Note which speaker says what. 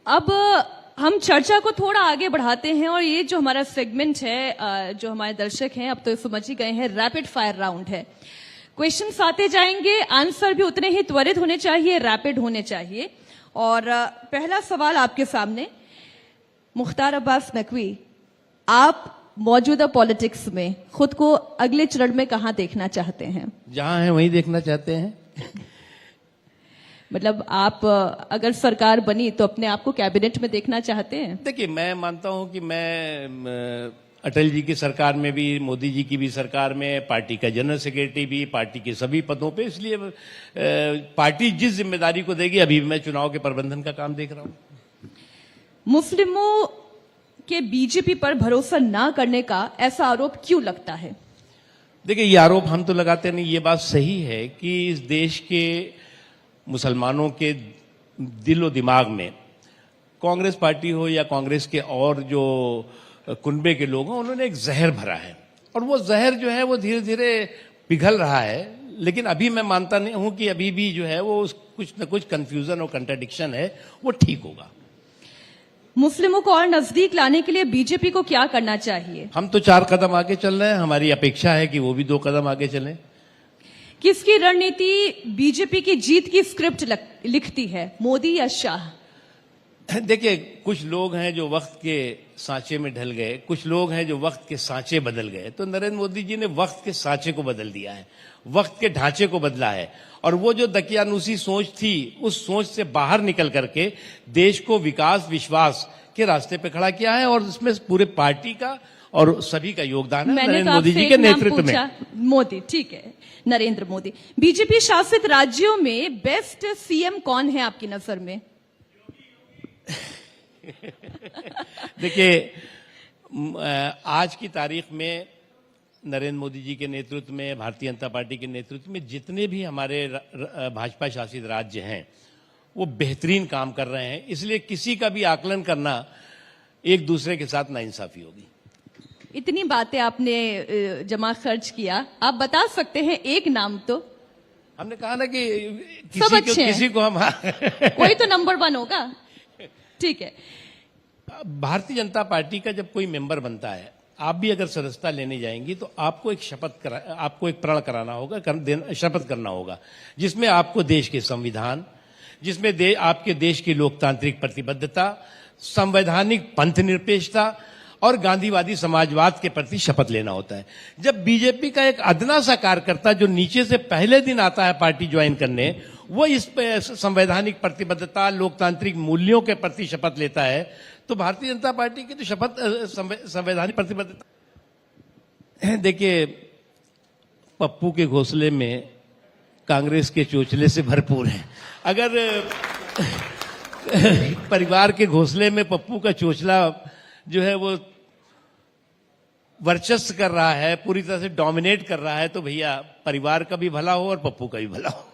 Speaker 1: अब हम चर्चा को थोड़ा आगे बढ़ाते हैं और ये जो हमारा सेगमेंट है, जो हमारे दर्शक हैं अब तो समझ ही गए हैं, रैपिड फायर राउंड है। क्वेश्चंस आते जाएंगे, आंसर भी उतने ही त्वरित होने चाहिए, रैपिड होने चाहिए। और पहला सवाल आपके सामने, मुख्तार अब्बास नकवी, आप मौजूदा पॉलिटिक्स में खुद को अगले चरण में कहां देखना चाहते हैं?
Speaker 2: जहां है वहीं देखना चाहते हैं।
Speaker 1: मतलब आप अगर सरकार बनी तो अपने आप को कैबिनेट में देखना चाहते हैं?
Speaker 2: देखिए, मैं मानता हूं कि मैं अटल जी की सरकार में भी, मोदी जी की भी सरकार में, पार्टी का जनरल सेक्रेटरी भी, पार्टी के सभी पदों पे, इसलिए पार्टी जिस जिम्मेदारी को देगी, अभी मैं चुनाव के प्रबंधन का काम देख रहा हूं।
Speaker 1: मुस्लिमों के बीजेपी पर भरोसा ना करने का ऐसा आरोप क्यों लगता है?
Speaker 2: देखिए, ये आरोप हम तो लगाते नहीं। ये बात सही है कि इस देश के मुसलमानों के दिलो दिमाग में कांग्रेस पार्टी हो या कांग्रेस के और जो कुनबे के लोग हैं, उन्होंने एक जहर भरा है और वो जहर जो है वो धीरे धीरे पिघल रहा है। लेकिन अभी मैं मानता नहीं हूं कि अभी भी जो है वो कुछ न कुछ कंफ्यूजन और कंट्राडिक्शन है, वो ठीक होगा।
Speaker 1: मुस्लिमों को और नजदीक लाने के लिए बीजेपी को क्या करना चाहिए?
Speaker 2: हम तो 4 कदम आगे चल रहे हैं, हमारी अपेक्षा है कि वो भी 2 कदम आगे चलें।
Speaker 1: किसकी रणनीति बीजेपी की जीत की स्क्रिप्ट लिखती है, मोदी या शाह?
Speaker 2: देखिए, कुछ लोग हैं जो वक्त के सांचे में ढल गए, कुछ लोग हैं जो वक्त के सांचे बदल गए। तो नरेंद्र मोदी जी ने वक्त के सांचे को बदल दिया है, वक्त के ढांचे को बदला है और वो जो दकियानूसी सोच थी, उस सोच से बाहर निकल करके देश को विकास विश्वास के रास्ते पे खड़ा किया है और इसमें पूरे पार्टी का और सभी का योगदान है नरेंद्र मोदी जी के नेतृत्व में।
Speaker 1: मोदी, ठीक है, नरेंद्र मोदी। बीजेपी शासित राज्यों में बेस्ट सीएम कौन है आपकी नजर में?
Speaker 2: देखिए, आज की तारीख में नरेंद्र मोदी जी के नेतृत्व में, भारतीय जनता पार्टी के नेतृत्व में जितने भी हमारे भाजपा शासित राज्य हैं, वो बेहतरीन काम कर रहे हैं। इसलिए किसी का भी आकलन करना एक दूसरे के साथ नाइंसाफी होगी।
Speaker 1: इतनी बातें आपने जमा खर्च किया, आप बता सकते हैं एक नाम तो?
Speaker 2: हमने कहा ना कि
Speaker 1: किसी
Speaker 2: को हम
Speaker 1: कोई तो नंबर 1 होगा। ठीक है,
Speaker 2: भारतीय जनता पार्टी का जब कोई मेंबर बनता है, आप भी अगर सदस्यता लेने जाएंगी तो आपको एक प्रण कराना होगा, शपथ करना होगा, जिसमें आपको देश के संविधान, जिसमें आपके देश की लोकतांत्रिक प्रतिबद्धता, संवैधानिक पंथ निरपेक्षता और गांधीवादी समाजवाद के प्रति शपथ लेना होता है। जब बीजेपी का एक अदना सा कार्यकर्ता जो नीचे से पहले दिन आता है पार्टी ज्वाइन करने, वो इस संवैधानिक प्रतिबद्धता, लोकतांत्रिक मूल्यों के प्रति शपथ लेता है, तो भारतीय जनता पार्टी की तो शपथ संवैधानिक प्रतिबद्धता। देखिए, पप्पू के घोंसले में कांग्रेस के चोचले से भरपूर है। अगर परिवार के घोंसले में पप्पू का चोचला जो है वो वर्चस्व कर रहा है, पूरी तरह से डोमिनेट कर रहा है, तो भैया परिवार का भी भला हो और पप्पू का भी भला हो।